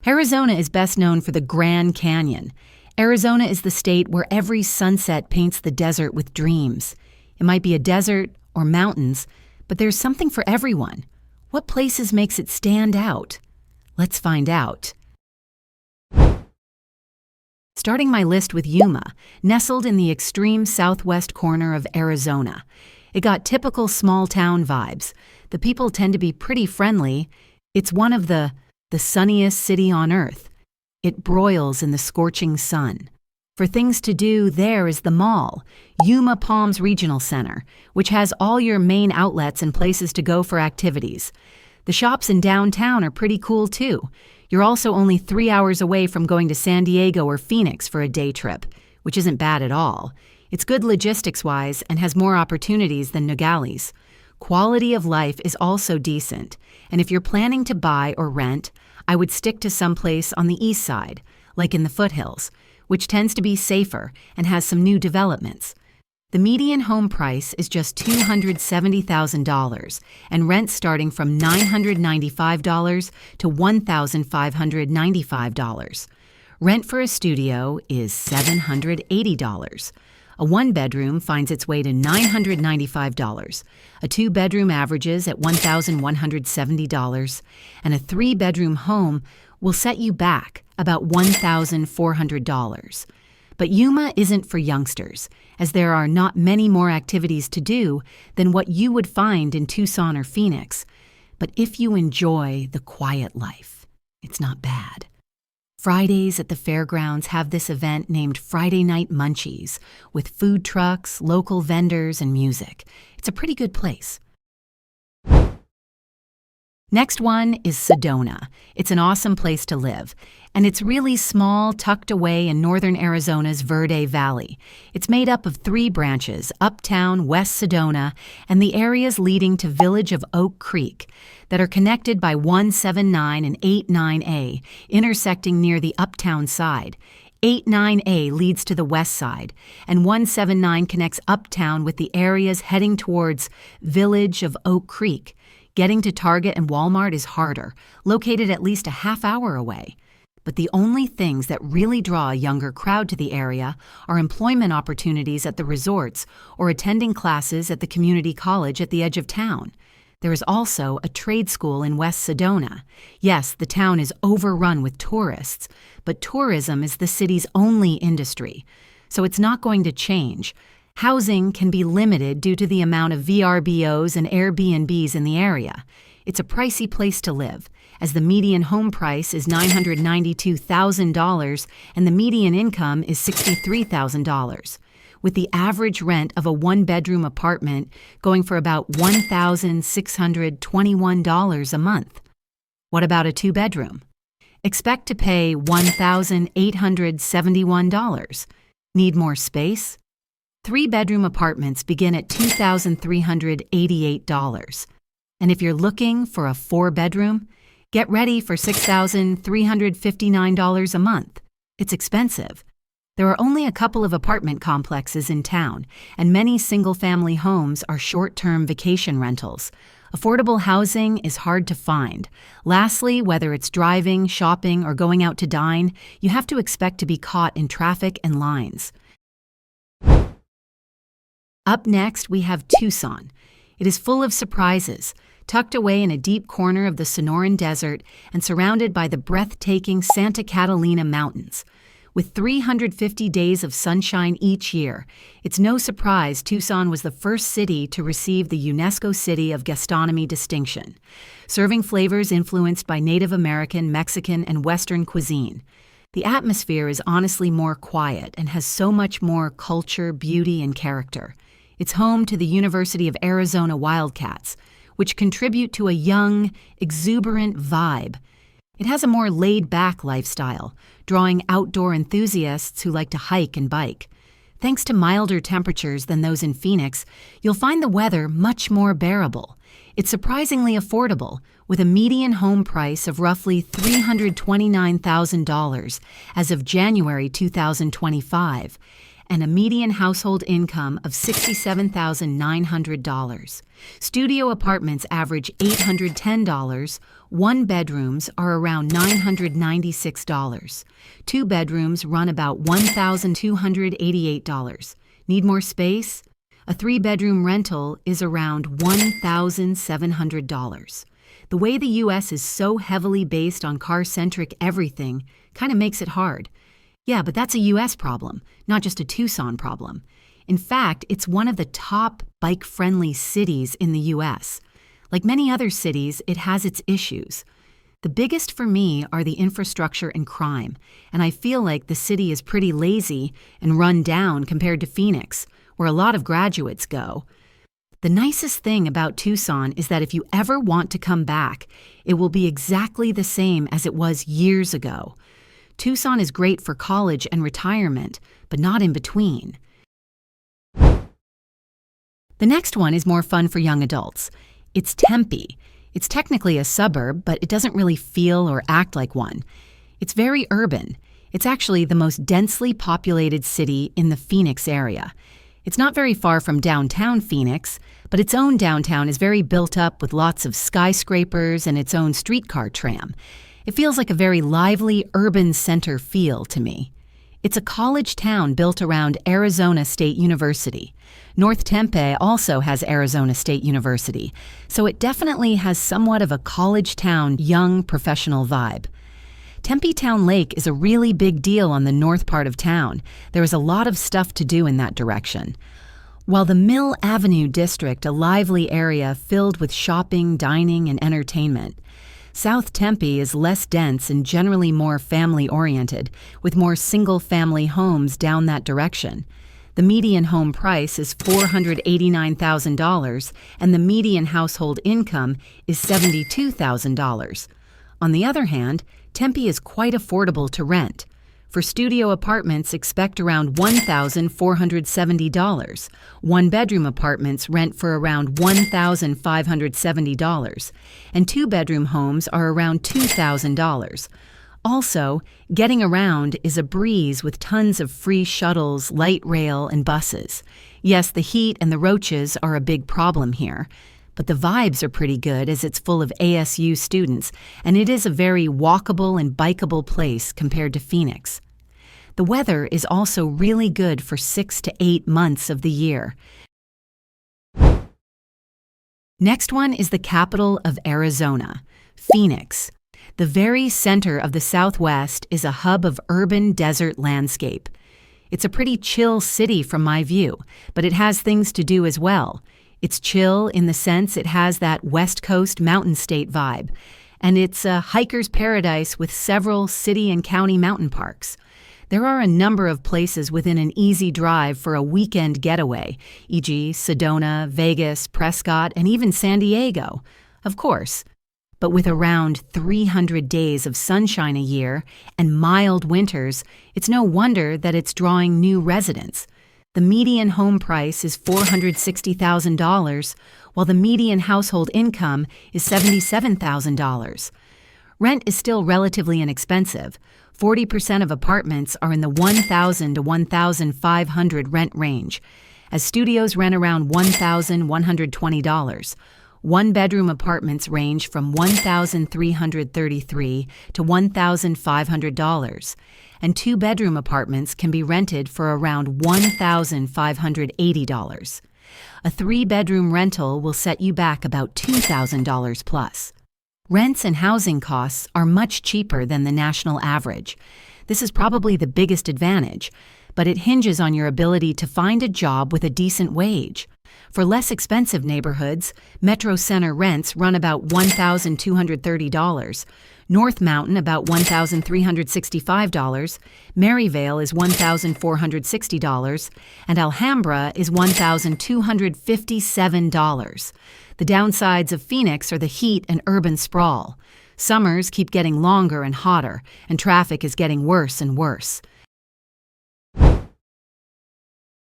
Arizona is best known for the Grand Canyon. Arizona is the state where every sunset paints the desert with dreams. It might be a desert or mountains, but there's something for everyone. What places makes it stand out? Let's find out. Starting my list with Yuma, nestled in the extreme southwest corner of Arizona. It got typical small-town vibes. The people tend to be pretty friendly. It's one of the sunniest city on earth. It broils in the scorching sun. For things to do, there is the mall, Yuma Palms Regional Center, which has all your main outlets and places to go for activities. The shops in downtown are pretty cool too. You're also only 3 hours away from going to San Diego or Phoenix for a day trip, which isn't bad at all. It's good logistics-wise and has more opportunities than Nogales. Quality of life is also decent, and if you're planning to buy or rent, I would stick to someplace on the east side, like in the foothills, which tends to be safer and has some new developments. The median home price is just $270,000, and rent starting from $995 to $1,595. Rent for a studio is $780. A one-bedroom finds its way to $995. A two-bedroom averages at $1,170, and a three-bedroom home will set you back about $1,400. But Yuma isn't for youngsters, as there are not many more activities to do than what you would find in Tucson or Phoenix. But if you enjoy the quiet life, it's not bad. Fridays at the fairgrounds have this event named Friday Night Munchies, with food trucks, local vendors, and music. It's a pretty good place. Next one is Sedona. It's an awesome place to live, and it's really small, tucked away in northern Arizona's Verde Valley. It's made up of 3 branches, Uptown, West Sedona, and the areas leading to Village of Oak Creek, that are connected by 179 and 89A, intersecting near the Uptown side. 89A leads to the west side, and 179 connects Uptown with the areas heading towards Village of Oak Creek. Getting to Target and Walmart is harder, located at least a half hour away. But the only things that really draw a younger crowd to the area are employment opportunities at the resorts or attending classes at the community college at the edge of town. There is also a trade school in West Sedona. Yes, the town is overrun with tourists, but tourism is the city's only industry, so it's not going to change. Housing can be limited due to the amount of VRBOs and Airbnbs in the area. It's a pricey place to live, as the median home price is $992,000 and the median income is $63,000, with the average rent of a one-bedroom apartment going for about $1,621 a month. What about a two-bedroom? Expect to pay $1,871. Need more space? Three-bedroom apartments begin at $2,388. And if you're looking for a four-bedroom, get ready for $6,359 a month. It's expensive. There are only a couple of apartment complexes in town, and many single-family homes are short-term vacation rentals. Affordable housing is hard to find. Lastly, whether it's driving, shopping, or going out to dine, you have to expect to be caught in traffic and lines. Up next, we have Tucson. It is full of surprises, tucked away in a deep corner of the Sonoran Desert and surrounded by the breathtaking Santa Catalina Mountains. With 350 days of sunshine each year, it's no surprise Tucson was the first city to receive the UNESCO City of Gastronomy distinction, serving flavors influenced by Native American, Mexican, and Western cuisine. The atmosphere is honestly more quiet and has so much more culture, beauty, and character. It's home to the University of Arizona Wildcats, which contribute to a young, exuberant vibe. It has a more laid-back lifestyle, drawing outdoor enthusiasts who like to hike and bike. Thanks to milder temperatures than those in Phoenix, you'll find the weather much more bearable. It's surprisingly affordable, with a median home price of roughly $329,000 as of January 2025. and a median household income of $67,900. Studio apartments average $810. One-bedrooms are around $996. Two bedrooms run about $1,288. Need more space? A three-bedroom rental is around $1,700. The way the U.S. is so heavily based on car-centric everything kind of makes it hard. Yeah, but that's a U.S. problem, not just a Tucson problem. In fact, it's one of the top bike-friendly cities in the U.S. Like many other cities, it has its issues. The biggest for me are the infrastructure and crime, and I feel like the city is pretty lazy and run down compared to Phoenix, where a lot of graduates go. The nicest thing about Tucson is that if you ever want to come back, it will be exactly the same as it was years ago. Tucson is great for college and retirement, but not in between. The next one is more fun for young adults. It's Tempe. It's technically a suburb, but it doesn't really feel or act like one. It's very urban. It's actually the most densely populated city in the Phoenix area. It's not very far from downtown Phoenix, but its own downtown is very built up with lots of skyscrapers and its own streetcar tram. It feels like a very lively urban center feel to me. It's a college town built around Arizona State University. North Tempe also has Arizona State University, so it definitely has somewhat of a college town, young professional vibe. Tempe Town Lake is a really big deal on the north part of town. There is a lot of stuff to do in that direction. While the Mill Avenue district, a lively area filled with shopping, dining, and entertainment. South Tempe is less dense and generally more family-oriented, with more single-family homes down that direction. The median home price is $489,000, and the median household income is $72,000. On the other hand, Tempe is quite affordable to rent. For studio apartments, expect around $1,470. One-bedroom apartments rent for around $1,570, and two-bedroom homes are around $2,000. Also, getting around is a breeze with tons of free shuttles, light rail, and buses. Yes, the heat and the roaches are a big problem here, but the vibes are pretty good as it's full of ASU students, and it is a very walkable and bikeable place compared to Phoenix. The weather is also really good for 6 to 8 months of the year. Next one is the capital of Arizona, Phoenix. The very center of the Southwest is a hub of urban desert landscape. It's a pretty chill city from my view, but it has things to do as well. It's chill in the sense it has that West Coast mountain state vibe, and it's a hiker's paradise with several city and county mountain parks. There are a number of places within an easy drive for a weekend getaway, e.g. Sedona, Vegas, Prescott, and even San Diego. Of course, but with around 300 days of sunshine a year and mild winters, it's no wonder that it's drawing new residents. The median home price is $460,000, while the median household income is $77,000. Rent is still relatively inexpensive. 40% of apartments are in the $1,000 to $1,500 rent range, as studios rent around $1,120. One-bedroom apartments range from $1,333 to $1,500, and two-bedroom apartments can be rented for around $1,580. A three-bedroom rental will set you back about $2,000 plus. Rents and housing costs are much cheaper than the national average. This is probably the biggest advantage, but it hinges on your ability to find a job with a decent wage. For less expensive neighborhoods, Metro Center rents run about $1,230, North Mountain about $1,365, Maryvale is $1,460, and Alhambra is $1,257. The downsides of Phoenix are the heat and urban sprawl. Summers keep getting longer and hotter, and traffic is getting worse and worse.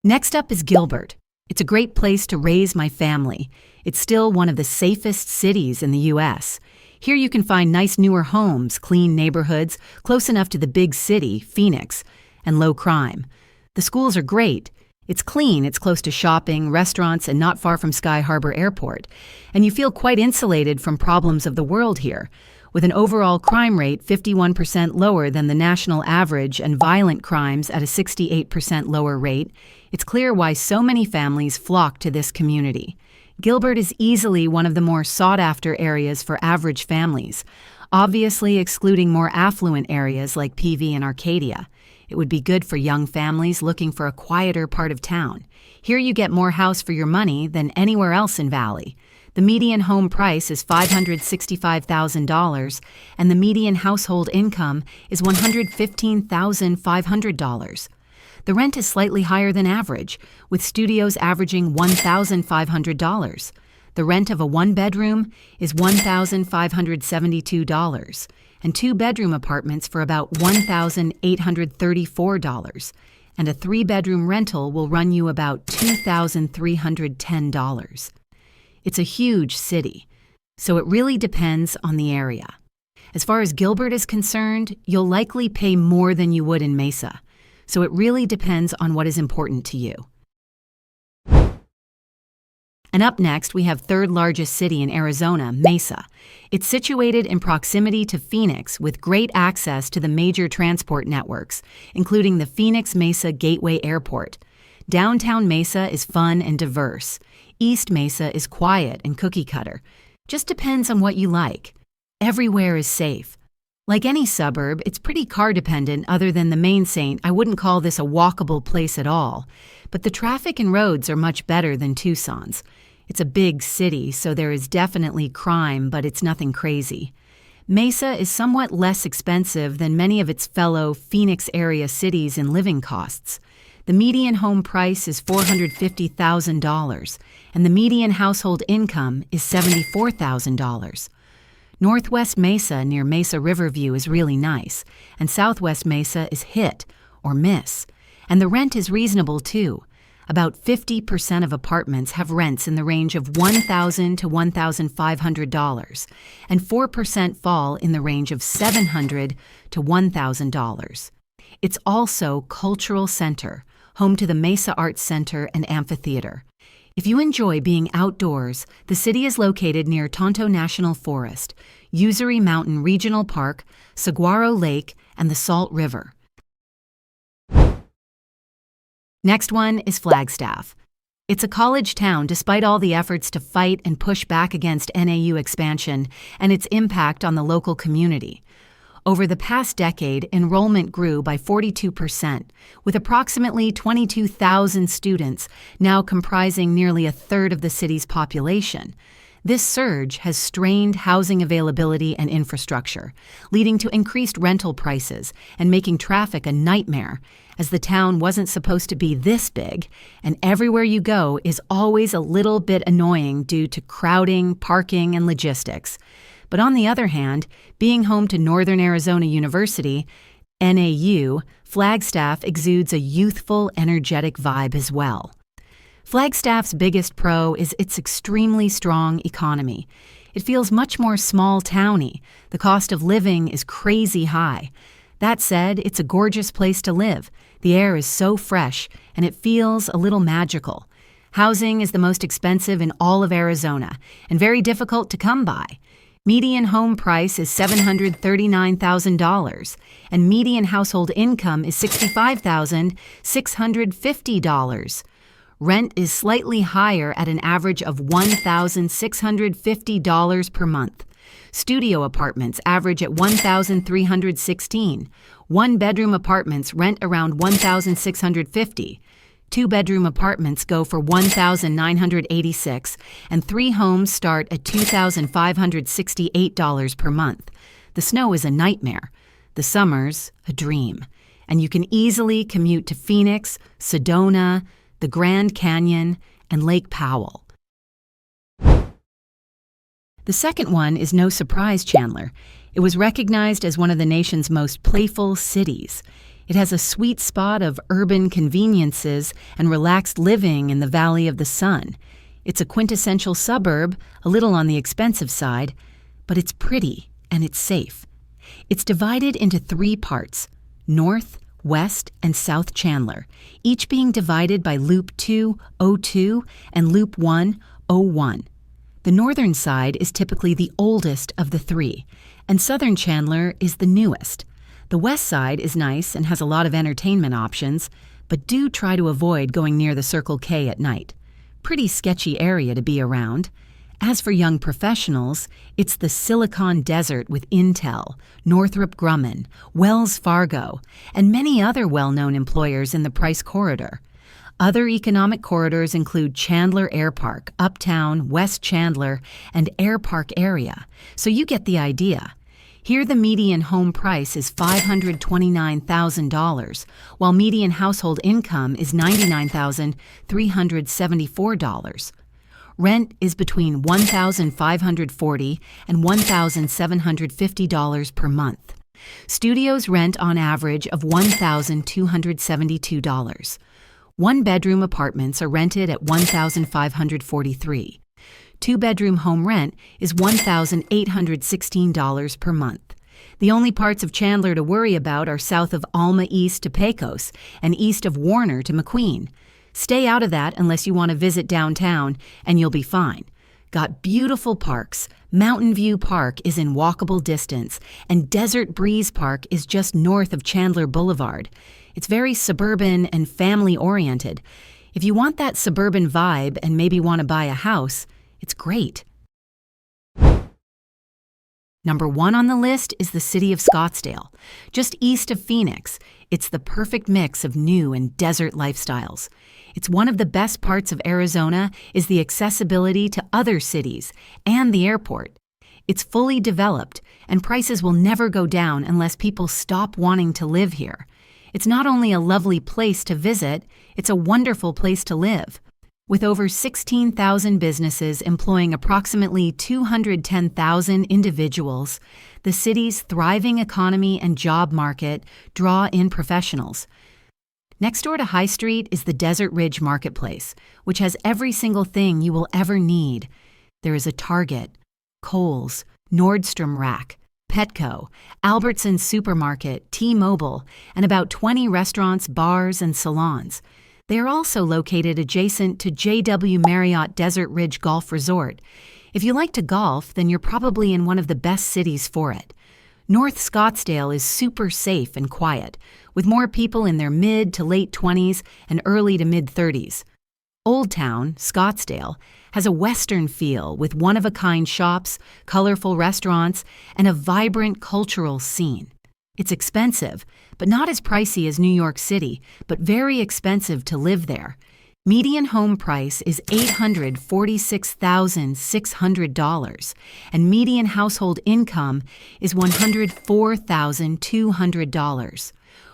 Next up is Gilbert. It's a great place to raise my family. It's still one of the safest cities in the U.S. Here you can find nice newer homes, clean neighborhoods, close enough to the big city, Phoenix, and low crime. The schools are great. It's clean, it's close to shopping, restaurants, and not far from Sky Harbor Airport. And you feel quite insulated from problems of the world here, with an overall crime rate 51% lower than the national average and violent crimes at a 68% lower rate. It's clear why so many families flock to this community. Gilbert is easily one of the more sought-after areas for average families, obviously excluding more affluent areas like PV and Arcadia. It would be good for young families looking for a quieter part of town. Here you get more house for your money than anywhere else in Valley. The median home price is $565,000, and the median household income is $115,500. The rent is slightly higher than average, with studios averaging $1,500. The rent of a one-bedroom is $1,572, and two-bedroom apartments for about $1,834, and a three-bedroom rental will run you about $2,310. It's a huge city, so it really depends on the area. As far as Gilbert is concerned, you'll likely pay more than you would in Mesa, so it really depends on what is important to you. And up next, we have third largest city in Arizona, Mesa. It's situated in proximity to Phoenix with great access to the major transport networks, including the Phoenix Mesa Gateway Airport. Downtown Mesa is fun and diverse. East Mesa is quiet and cookie-cutter. Just depends on what you like. Everywhere is safe. Like any suburb, it's pretty car-dependent other than the main Saint. I wouldn't call this a walkable place at all. But the traffic and roads are much better than Tucson's. It's a big city, so there is definitely crime, but it's nothing crazy. Mesa is somewhat less expensive than many of its fellow Phoenix area cities in living costs. The median home price is $450,000, and the median household income is $74,000. Northwest Mesa near Mesa Riverview is really nice, and Southwest Mesa is hit or miss. And the rent is reasonable too. About 50% of apartments have rents in the range of $1,000 to $1,500, and 4% fall in the range of $700 to $1,000. It's also cultural center, home to the Mesa Arts Center and Amphitheater. If you enjoy being outdoors, the city is located near Tonto National Forest, Usery Mountain Regional Park, Saguaro Lake, and the Salt River. Next one is Flagstaff. It's a college town despite all the efforts to fight and push back against NAU expansion and its impact on the local community. Over the past decade, enrollment grew by 42%, with approximately 22,000 students now comprising nearly a third of the city's population. This surge has strained housing availability and infrastructure, leading to increased rental prices and making traffic a nightmare, as the town wasn't supposed to be this big, and everywhere you go is always a little bit annoying due to crowding, parking, and logistics. But on the other hand, being home to Northern Arizona University, NAU, Flagstaff exudes a youthful, energetic vibe as well. Flagstaff's biggest pro is its extremely strong economy. It feels much more small-towny. The cost of living is crazy high. That said, it's a gorgeous place to live. The air is so fresh, and it feels a little magical. Housing is the most expensive in all of Arizona, and very difficult to come by. Median home price is $739,000, and median household income is $65,650. Rent is slightly higher at an average of $1,650 per month. Studio apartments average at $1,316. One-bedroom apartments rent around $1,650. Two-bedroom apartments go for $1,986, and three homes start at $2,568 per month. The snow is a nightmare. The summers, a dream. And you can easily commute to Phoenix, Sedona, the Grand Canyon, and Lake Powell. The second one is no surprise, Chandler. It was recognized as one of the nation's most playful cities. It has a sweet spot of urban conveniences and relaxed living in the Valley of the Sun. It's a quintessential suburb, a little on the expensive side, but it's pretty and it's safe. It's divided into three parts: north, West, and South Chandler, each being divided by Loop 202 and Loop 101. The northern side is typically the oldest of the three, and Southern Chandler is the newest. The west side is nice and has a lot of entertainment options, but do try to avoid going near the Circle K at night. Pretty sketchy area to be around. As for young professionals, it's the Silicon Desert with Intel, Northrop Grumman, Wells Fargo, and many other well-known employers in the price corridor. Other economic corridors include Chandler Air Park, Uptown, West Chandler, and Air Park area, so you get the idea. Here the median home price is $529,000, while median household income is $99,374. Rent is between $1,540 and $1,750 per month. Studios rent on average of $1,272. One-bedroom apartments are rented at $1,543. Two-bedroom home rent is $1,816 per month. The only parts of Chandler to worry about are south of Alma East to Pecos and east of Warner to McQueen. Stay out of that unless you want to visit downtown, and you'll be fine. Got beautiful parks. Mountain View Park is in walkable distance, and Desert Breeze Park is just north of Chandler Boulevard. It's very suburban and family-oriented. If you want that suburban vibe and maybe want to buy a house, it's great. Number 1 on the list is the city of Scottsdale, just east of Phoenix. It's the perfect mix of new and desert lifestyles. It's one of the best parts of Arizona is the accessibility to other cities and the airport. It's fully developed, and prices will never go down unless people stop wanting to live here. It's not only a lovely place to visit, it's a wonderful place to live. With over 16,000 businesses employing approximately 210,000 individuals, the city's thriving economy and job market draw in professionals. Next door to High Street is the Desert Ridge Marketplace, which has every single thing you will ever need. There is a Target, Kohl's, Nordstrom Rack, Petco, Albertsons Supermarket, T-Mobile, and about 20 restaurants, bars, and salons. They are also located adjacent to JW Marriott Desert Ridge Golf Resort. If you like to golf, then you're probably in one of the best cities for it. North Scottsdale is super safe and quiet, with more people in their mid to late 20s and early to mid 30s. Old Town, Scottsdale, has a Western feel with one-of-a-kind shops, colorful restaurants, and a vibrant cultural scene. It's expensive, but not as pricey as New York City, but very expensive to live there. Median home price is $846,600, and median household income is $104,200,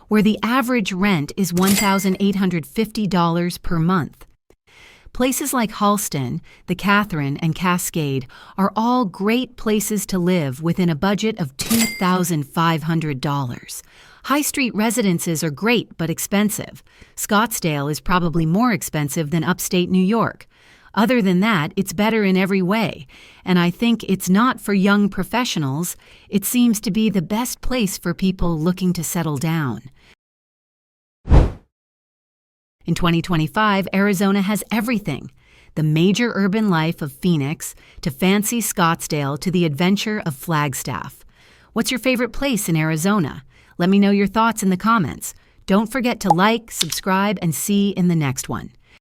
where the average rent is $1,850 per month. Places like Halston, the Catherine, and Cascade are all great places to live within a budget of $2,500. High Street residences are great but expensive. Scottsdale is probably more expensive than upstate New York. Other than that, it's better in every way, and I think it's not for young professionals. It seems to be the best place for people looking to settle down. In 2025, Arizona has everything. The major urban life of Phoenix to fancy Scottsdale to the adventure of Flagstaff. What's your favorite place in Arizona? Let me know your thoughts in the comments. Don't forget to like, subscribe, and see in the next one.